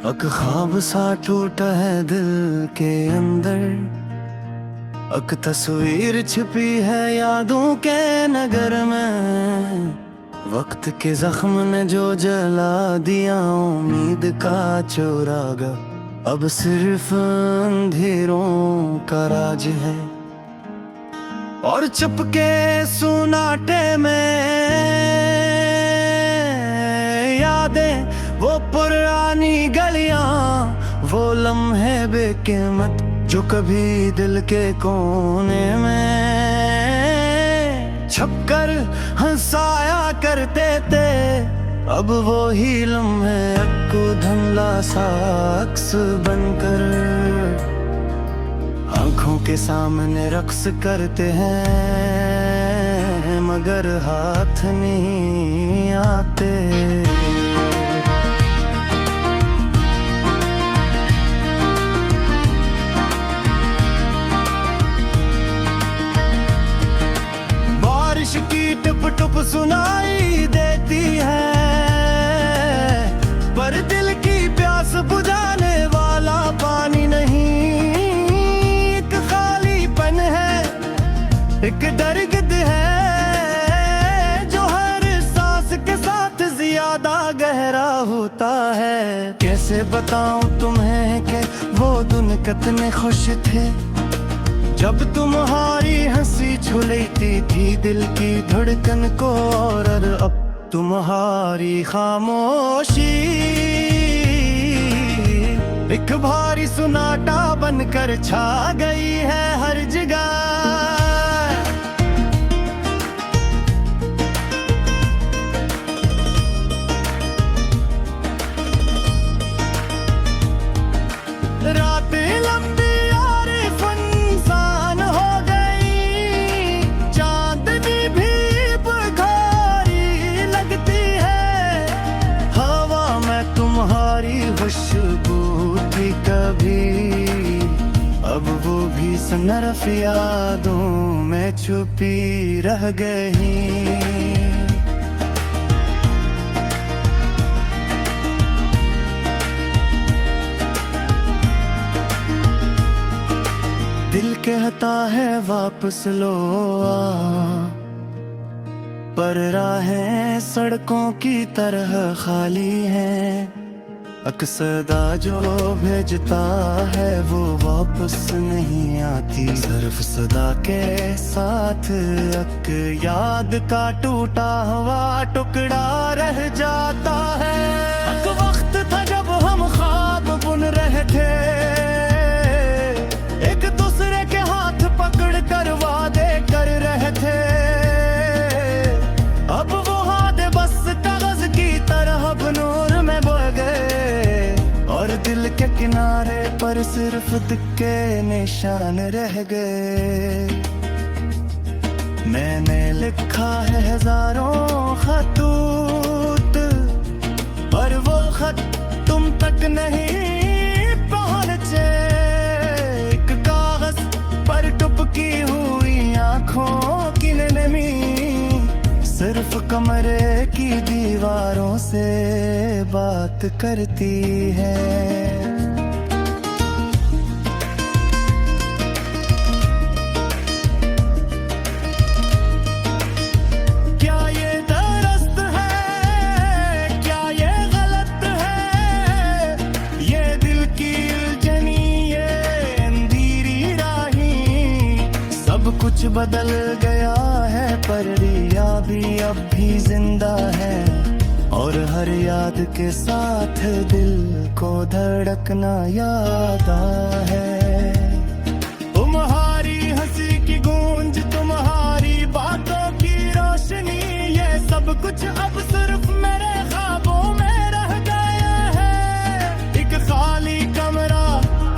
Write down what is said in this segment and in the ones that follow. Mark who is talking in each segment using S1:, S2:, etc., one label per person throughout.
S1: अक ख्वाब सा टूटा है दिल के अंदर, अक तस्वीर छिपी है यादों के नगर में। वक्त के जख्म ने जो जला दिया उम्मीद का चौरागा, अब सिर्फ अंधेरों का राज है। और चुपके सुनाटे में यादें, वो पुरानी गलियां, वो लम्हे बेकीमत जो कभी दिल के कोने में छपकर हंसाया करते थे। अब वो ही लम्हे अक्कू धुंधला सा अक्स बनकर आँखों के सामने रक्स करते हैं, मगर हाथ नहीं आते। बारिश की टप टप सुनाई देती है, पर दिल की प्यास बुझाने वाला पानी नहीं। एक खालीपन है, एक दर्द है जो हर सांस के साथ ज्यादा गहरा होता है। कैसे बताऊं तुम्हें कि वो दिन कितने खुश थे, जब तुम्हारी हंसी छू लेती थी दिल की धड़कन को। और अब तुम्हारी खामोशी एक भारी सुनाटा बनकर छा गई है हर जगह। रातें लंबी खुशबू थी कभी, अब वो भी सनरफ यादों में छुपी रह गई। दिल कहता है वापस लो आ, पर राहें सड़कों की तरह खाली हैं। अक्सदा जो भेजता है वो वापस नहीं आती, सिर्फ सदा के साथ एक याद का टूटा हुआ टुकड़ा रह जाता है। एक वक्त था जब हम ख्वाब बुन रहे थे, एक दूसरे के हाथ पकड़ कर वादे कर रहे थे। अब वो वादे बस कागज की तरह नूर में बह गए, और दिल के किनारे पर सिर्फ दिक्के निशान रह गए। मैंने लिखा है हजारों खतूत, पर वो खत तुम तक नहीं पहुंचे। एक कागज पर टुपकी हुई आंखों की नमी सिर्फ कमरे की दीवारों से बात करती है। क्या ये दरस्त है, क्या ये गलत है, ये दिल की उलझनी, ये अंधेरी राही। सब कुछ बदल गया है पर रिया भी अब भी जिंदा है, और हर याद के साथ दिल को धड़कना याद है। तुम्हारी हंसी की गूंज, तुम्हारी बातों की रोशनी, ये सब कुछ अब सिर्फ मेरे ख्वाबों में रह गया है। एक खाली कमरा,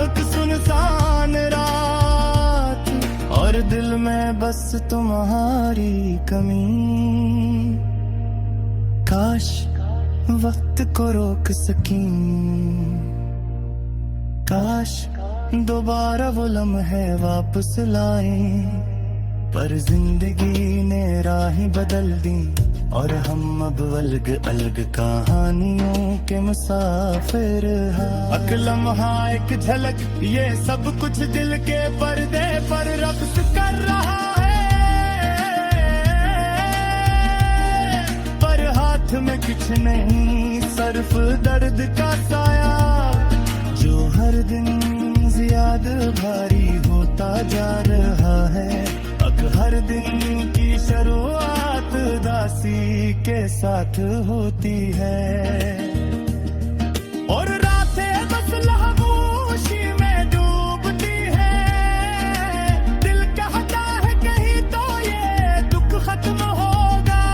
S1: एक सुनसान रात, और दिल में बस तुम्हारी कमी। काश वक्त को रोक सकीं, काश दोबारा वो लम्हे वापस लाएं, पर जिंदगी ने राहें बदल दी और हम अब अलग अलग कहानियों के मुसाफिर हैं। एक लम्हा एक झलक ये सब कुछ दिल के पर्दे पर रब्त कर रहा है, पर हाथ में कुछ नहीं सिर्फ दर्द का साया जो हर दिन ज्यादा भारी होता जा रहा है। अब हर दिन की शुरुआत उदासी के साथ होती है और रातें बस खामोशी में डूबती है। दिल कहता है कहीं तो ये दुख खत्म होगा,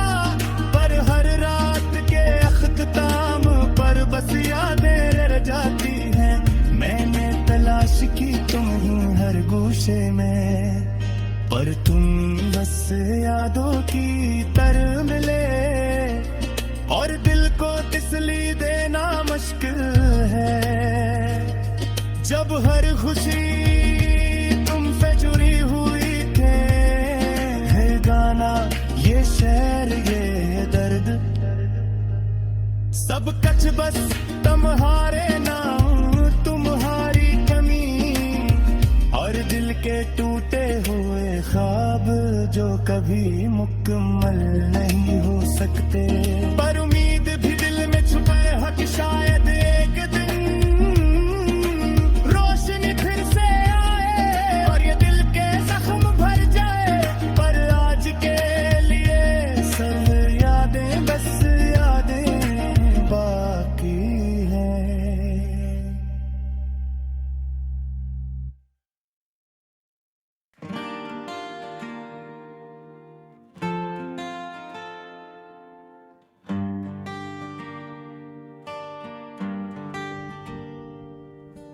S1: पर हर रात के अख्ताम पर बस यादें रह जाती हैं। मैंने तलाश की तुम ही हर गोशे में, पर तुम बस यादों की तरह मिले और दिल को तसल्ली देना मुश्किल है। जब हर खुशी तुमसे जुड़ी हुई थे, है गाना ये शेर ये दर्द सब कच बस तुम्हारे नाम तुम्हारी कमी और दिल के टूटे हुए ख्वाब जो कभी मुकम्मल नहीं हो सकते। पर उम्मीद भी दिल में छुपे है कि शायद एक दिन रोशनी फिर से आए और ये दिल के जख्म भर जाए। पर आज के लिए सब यादें बस यादें बाकी हैं।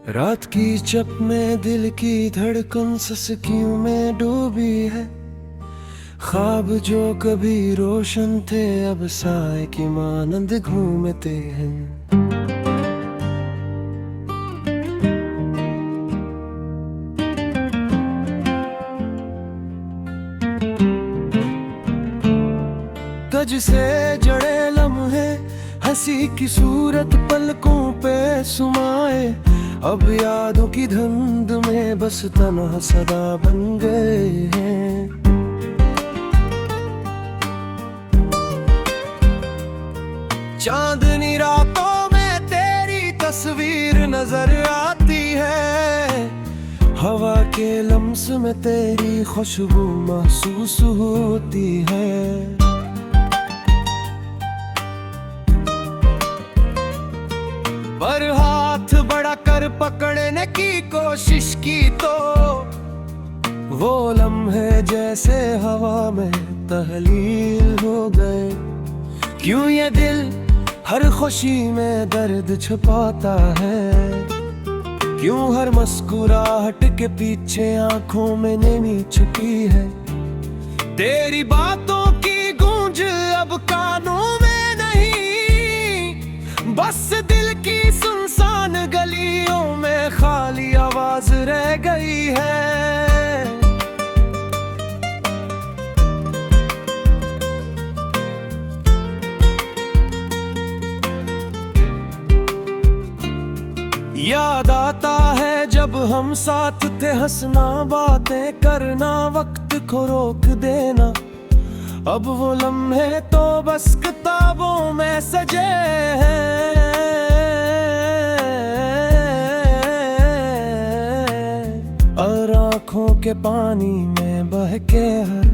S2: रात की चप में दिल की धड़कन सस्कियों में डूबी है। ख्वाब जो कभी रोशन थे अब साए की मानंद घूमते हैं। तज से जड़े लम्हे हंसी की सूरत पलकों पे सुमाए, अब यादों की धुंध में बस तन्हा सदा बन गए हैं। चांदनी रातों में तेरी तस्वीर नजर आती है, हवा के लम्स में तेरी खुशबू महसूस होती है। पर हाथ बड़ा कर पकड़ने की कोशिश की तो वो लम्हे जैसे हवा में तहलील हो गए। क्यों ये दिल हर खुशी में दर्द छुपाता है, क्यों हर मुस्कुराहट के पीछे आंखों में नमी छुपी है। तेरी बातों की गूंज अब कानों में नहीं, बस दिल की सुनसान गलियों में खाली आवाज रह गई है। याद आता है जब हम साथ थे, हंसना बातें करना वक्त को रोक देना। अब वो लम्हे तो बस किताबों में सजे हैं और आँखों के पानी में बहके हर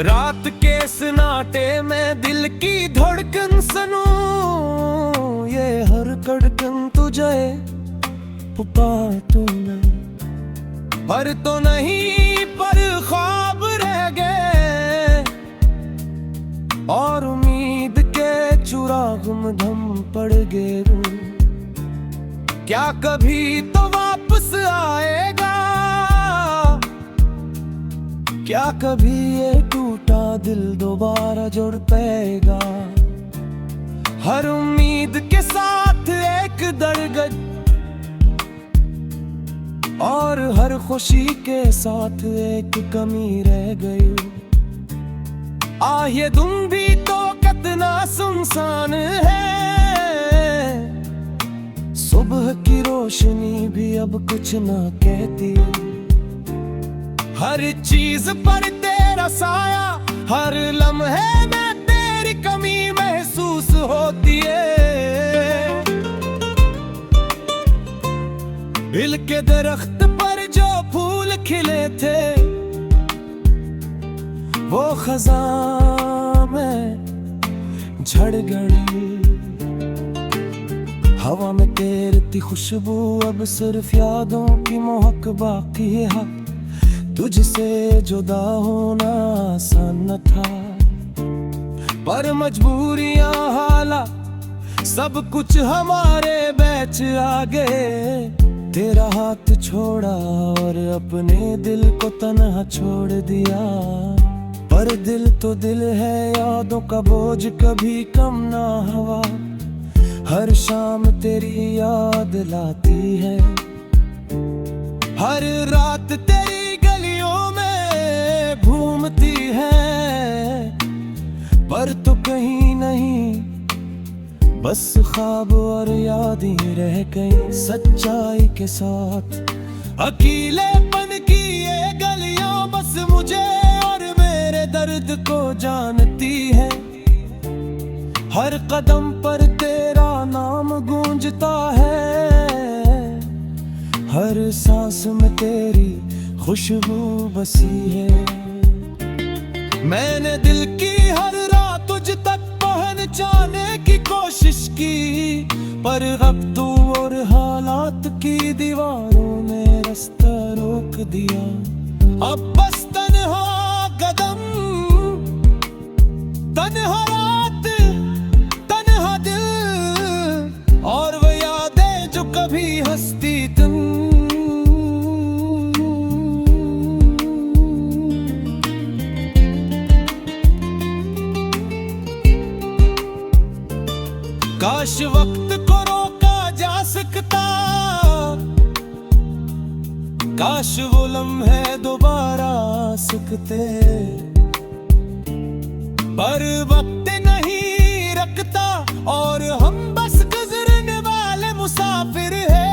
S2: रात के सन्नाटे में दिल की धड़कन सुनूं। ये हर धड़कन तुझे पुकार तो नहीं, पर तो नहीं पर ख्वाब रह गए और उम्मीद के चुराग में धम पड़ गए। क्या कभी तो वापस आएगा, क्या कभी ये टूटा दिल दोबारा जुड़ पाएगा। हर उम्मीद के साथ एक दरगज और हर खुशी के साथ एक कमी रह गई। ये तुम भी तो कितना सुनसान है, सुबह की रोशनी भी अब कुछ ना कहती। हर चीज पर तेरा साया, हर लम्हे में तेरी कमी महसूस होती है। दिल के दरख्त पर जो फूल खिले थे, वो खज़ां में झड़ गई। हवा में तैरती खुशबू अब सिर्फ यादों की महक बाकी है। तुझसे जुदा होना आसान न था, पर मजबूरियां हालात सब कुछ हमारे बीच आ गए। तेरा हाथ छोड़ा और अपने दिल को तन्हा छोड़ दिया, पर दिल तो दिल है, यादों का बोझ कभी कम ना हुआ। हर शाम तेरी याद लाती है, हर रात तेरी गलियों में घूमती है, पर तो कहीं नहीं, बस ख्वाब और यादें रह गई। सच्चाई के साथ अकेलेपन की ये गलियां बस मुझे और मेरे दर्द को जानती है। हर कदम पर तेरा नाम गूंजता है, हर सांस में तेरी खुशबू बसी है। मैंने दिल की हर रात तुझ तक पहुंचाने की कोशिश की, पर वक्तों और हालात की दीवारों ने रास्ता रोक दिया। अब बस तन्हा कदम, तन्हा रात, तन्हा दिल, और वो यादें जो कभी हंसती तुम। काश वक्त को रोका जा सकता, काश वो लम्हे दोबारा आ सकते, पर वक्त नहीं रखता और हम बस गुजरने वाले मुसाफिर हैं।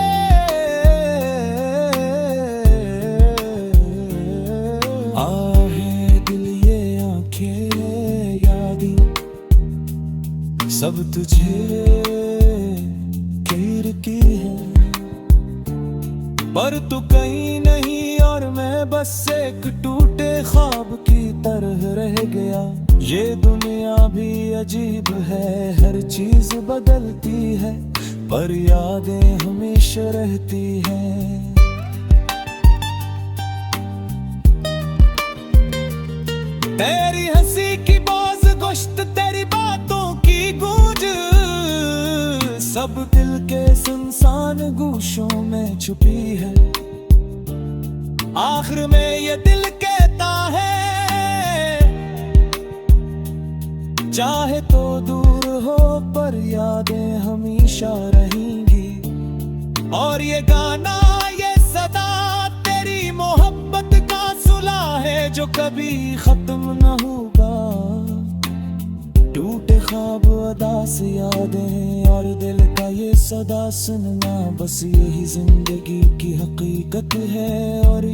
S2: आहे दिल ये आंखें यादें सब तुझे घेर की है, पर तू कहीं नहीं और मैं बस एक टूटे ख्वाब की तरह रह गया। ये दुनिया भी अजीब है, हर चीज बदलती है, पर यादें हमेशा रहती हैं। तेरी हंसी की बाज गोश्त, तेरी बातों की गूंज, सब दिल के सुनसान गूशों में छुपी है। आखिर में ये दिल कहता है, चाहे तो दूर हो पर यादें हमेशा रहेंगी। और ये गाना, ये सदा तेरी मोहब्बत का सुला है, जो कभी खत्म न होगा। टूटे ख्वाब, अदास यादें और दिल का ये सदा सुनना, बस यही जिंदगी की हकीकत है। और